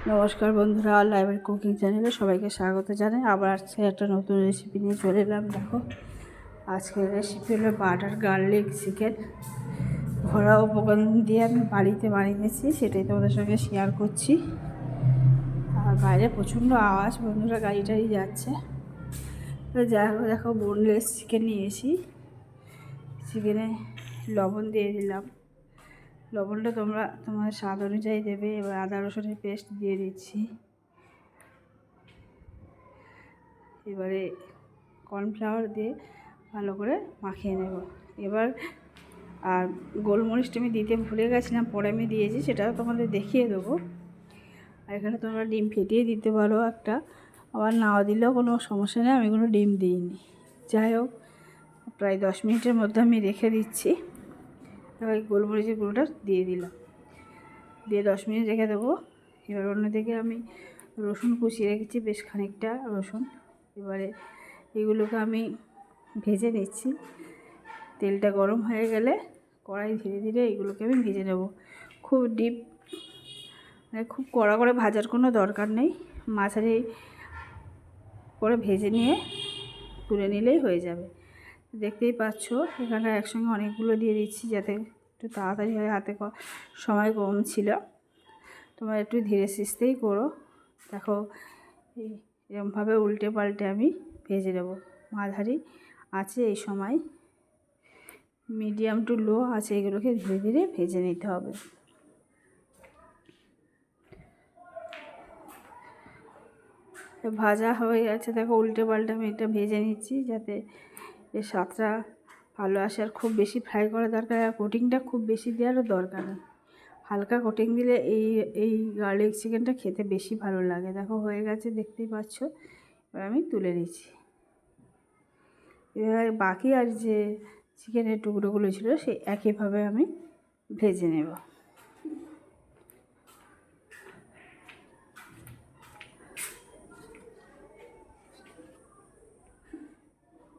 নমস্কার বন্ধুরা, library cooking চ্যানেলে সবাইকে স্বাগত জানাই। আবার আজকে একটা নতুন রেসিপি নিয়ে চলে এলাম। দেখো, আজকের রেসিপি হলো বাটার গার্লিক চিকেন। ঘরোয়া উপকরণ দিয়ে আমি বাড়িতে বানিয়েছি, সেটাই তোমাদের সঙ্গে শেয়ার করছি। আর বাইরে প্রচণ্ড আওয়াজ, বন্ধুরা গাড়ি টাড়ি যাচ্ছে। তো যাই হোক, দেখো বোনলেস চিকেন নিয়েছি। চিকেনে লবণ দিয়ে দিলাম। লবণটা তোমার স্বাদ অনুযায়ী দেবে। এবার আদা রসুনের পেস্ট দিয়ে দিচ্ছি। এবারে কর্নফ্লাওয়ার দিয়ে ভালো করে মাখিয়ে নেব। এবার আর গোলমরিচটা আমি দিতে ভুলে গেছিলাম, পরে আমি দিয়েছি, সেটাও তোমাদের দেখিয়ে দেবো। আর এখানে তোমরা ডিম ফেটিয়ে দিতে পারো একটা, আবার নাও দিলেও কোনো সমস্যা নেই। আমি কোনো ডিম দিইনি। যাই হোক, প্রায় 10 মিনিটের মধ্যে আমি রেখে দিচ্ছি। এবার গোলমরিচের গুঁড়োটা দিয়ে দিলাম, দিয়ে 10 মিনিট রেখে দেবো। এবার অন্যদিকে আমি রসুন কুচিয়ে রেখেছি, বেশ খানিকটা রসুন। এবারে এগুলোকে আমি ভেজে নিচ্ছি। তেলটা গরম হয়ে গেলে কড়াই ধীরে ধীরে এগুলোকে আমি ভেজে নেব। খুব ডিপ খুব কড়া করে ভাজার কোনো দরকার নেই, মাঝারি করে ভেজে নিয়ে তুলে নিলেই হয়ে যাবে। দেখতেই পাচ্ছ এখানে একসঙ্গে অনেকগুলো দিয়ে দিচ্ছি যাতে একটু তাড়াতাড়ি হয়। হাতে সময় কম ছিল, তোমরা একটু ধীরে সুস্থেই করো। দেখো, এরকমভাবে উল্টে পাল্টে আমি ভেজে নেব। মাঝারি আছে, এই সময় মিডিয়াম টু লো আছে, এগুলোকে ধীরে ধীরে ভেজে নিতে হবে। ভাজা হয়ে গেছে, দেখো উল্টে পাল্টে আমি এটা ভেজে নিচ্ছি যাতে এর স্বাদটা ভালো আসে। আর খুব বেশি ফ্রাই করা দরকার, আর কোটিংটা খুব বেশি দেওয়ারও দরকার নেই। হালকা কোটিং দিলে এই গার্লিক চিকেনটা খেতে বেশি ভালো লাগে। দেখো হয়ে গেছে, দেখতেই পাচ্ছ। এবার আমি তুলে নিচ্ছি। এবার বাকি আর যে চিকেনের টুকরোগুলো ছিল সেই একইভাবে আমি ভেজে নেব।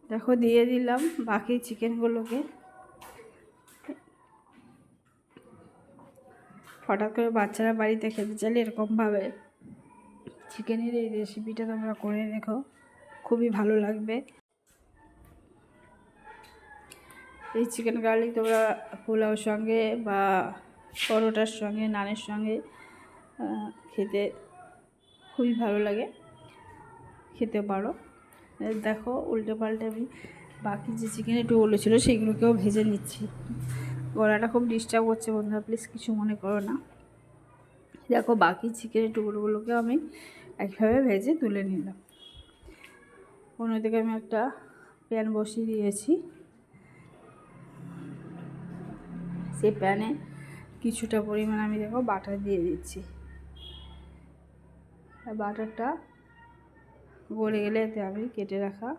দেখো দিয়ে দিলাম বাকি চিকেনগুলোকে। হঠাৎ করে বাচ্চারা বাড়িতে খেতে চাইলে এরকমভাবে চিকেনের এই রেসিপিটা তোমরা করে দেখো, খুবই ভালো লাগবে। এই চিকেন গার্লিক তোমরা পোলাওর সঙ্গে বা পরোটার সঙ্গে, নানের সঙ্গে খেতে খুবই ভালো লাগে, খেতে পারো। দেখো উল্টে পাল্টে আমি বাকি যে চিকেনের টুকরোগুলো ছিল সেগুলোকেও ভেজে নিচ্ছি। গলাটা খুব ডিস্টার্ব করছে বন্ধুরা, প্লিজ কিছু মনে করো না। দেখো বাকি চিকেনের টুকরোগুলোকেও আমি একইভাবে ভেজে তুলে নিলাম। অন্যদিকে আমি একটা প্যান বসিয়ে দিয়েছি। সেই প্যানে কিছুটা পরিমাণ আমি দেখো বাটার দিয়ে দিচ্ছি। আর বাটারটা গলে গেলে এতে আমি কেটে রাখা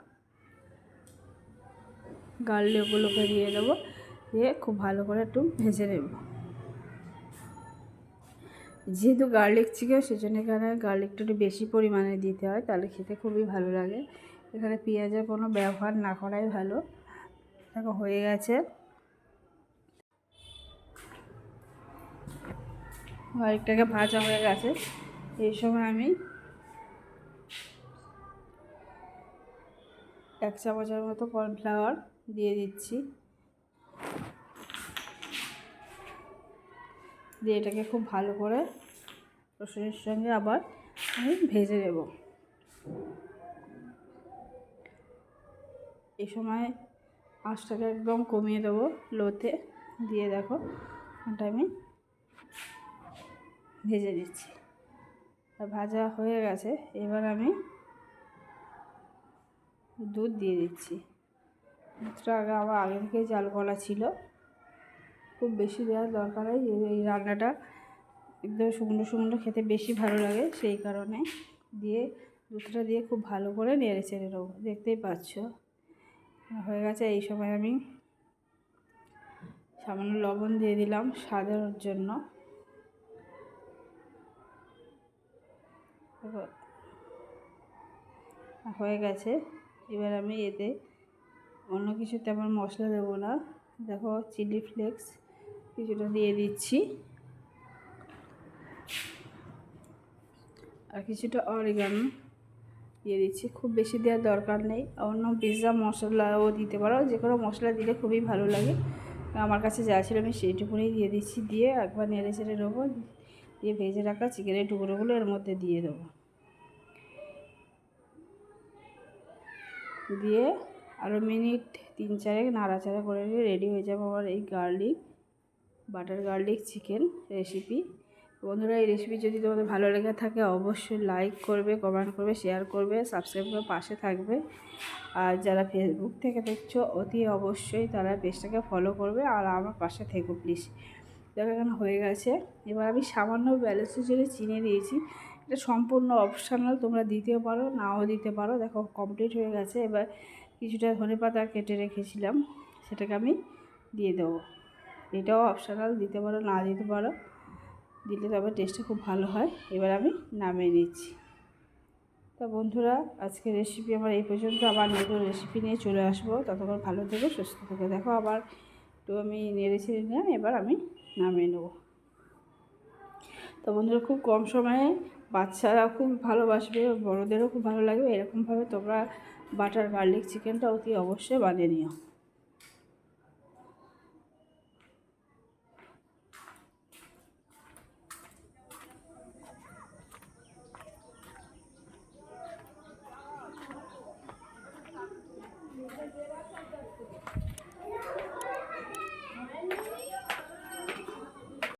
গার্লিকগুলোকে দিয়ে দেবো, দিয়ে খুব ভালো করে একটু ভেজে নেব। যেহেতু গার্লিক চিকেন, সেজন্য এখানে গার্লিকটা একটু বেশি পরিমাণে দিতে হয়, তাহলে খেতে খুবই ভালো লাগে। এখানে পেঁয়াজের কোনো ব্যবহার না করাই ভালো। দেখো হয়ে গেছে, গার্লিকটাকে ভাজা হয়ে গেছে। এই সময় আমি 1 চামচের মতো কর্নফ্লাওয়ার দিয়ে দিচ্ছি, দিয়ে এটাকে খুব ভালো করে রসুনের সঙ্গে আবার আমি ভেজে নেব। এই সময় আঁচটাকে একদম কমিয়ে দেবো, লোতে দিয়ে দেখো ওটা আমি ভেজে দিচ্ছি। আর ভাজা হয়ে গেছে, এবার আমি দুধ দিয়ে দিচ্ছি। দুধটা আমার আগে থেকে জাল করা ছিল, খুব বেশি দেওয়ার দরকার নেই। এই রান্নাটা একদম শুকনো শুকনো খেতে বেশি ভালো লাগে, সেই কারণে দুধটা দিয়ে খুব ভালো করে নেড়ে চেড়ে নেবো। দেখতেই পাচ্ছ হয়ে গেছে। এই সময় আমি সামান্য লবণ দিয়ে দিলাম স্বাদের জন্য। হয়ে গেছে, এবার আমি এতে অন্য কিছু তেমন মশলা দেবো না। দেখো চিলি ফ্লেক্স কিছুটা দিয়ে দিচ্ছি। আর কিছুটা অরিগানো দিয়ে দিচ্ছি, খুব বেশি দেওয়ার দরকার নেই। অন্য পিৎজা মশলাও দিতে পারো, যে কোনো মশলা দিলে খুবই ভালো লাগে। আমার কাছে যা ছিল আমি সেইটুকুনি দিয়ে দিচ্ছি, দিয়ে একবার নেড়ে চেড়ে নেবো, দিয়ে ভেজে রাখা চিকেনের টুকরোগুলো এর মধ্যে দিয়ে দেবো, দিয়ে আরও মিনিট 3-4 নাড়াচাড়া করে নিয়ে রেডি হয়ে যাবে আমার এই বাটার গার্লিক চিকেন রেসিপি। বন্ধুরা, এই রেসিপি যদি তোমাদের ভালো লেগে থাকে অবশ্যই লাইক করবে, কমেন্ট করবে, শেয়ার করবে, সাবস্ক্রাইব করে পাশে থাকবে। আর যারা ফেসবুক থেকে দেখছো অতি অবশ্যই তারা পেজটাকে ফলো করবে আর আমার পাশে থেকো প্লিজ। দেখো এখানে হয়ে গেছে। এবার আমি সামান্য ব্যালেন্সের জন্য চিনি দিয়েছি, এটা সম্পূর্ণ অপশনাল, তোমরা দিতেও পারো নাও দিতে পারো। দেখো কমপ্লিট হয়ে গেছে। এবার কিছুটা ধনেপাতা কেটে রেখেছিলাম, সেটাকে আমি দিয়ে দেবো। এটাও অপশনাল, দিতে পারো না দিতে পারো, দিলে তবে টেস্টটা খুব ভালো হয়। এবার আমি নামিয়ে নিচ্ছি। তা বন্ধুরা, আজকের রেসিপি আমার এই পর্যন্ত। আবার নতুন রেসিপি নিয়ে চলে আসবো, ততক্ষণ ভালো থেকো, সুস্থ থেকো। দেখো আবার একটু আমি নেড়ে ছেড়ে নিলাম, এবার আমি নামিয়ে নেবো। তো বন্ধুরা, খুব কম সময়ে বাচ্চারা খুব ভালোবাসবে, বড়োদেরও খুব ভালো লাগবে। এরকমভাবে তোমরা বাটার গার্লিক চিকেনটা অতি অবশ্যই বানিয়ে নিও।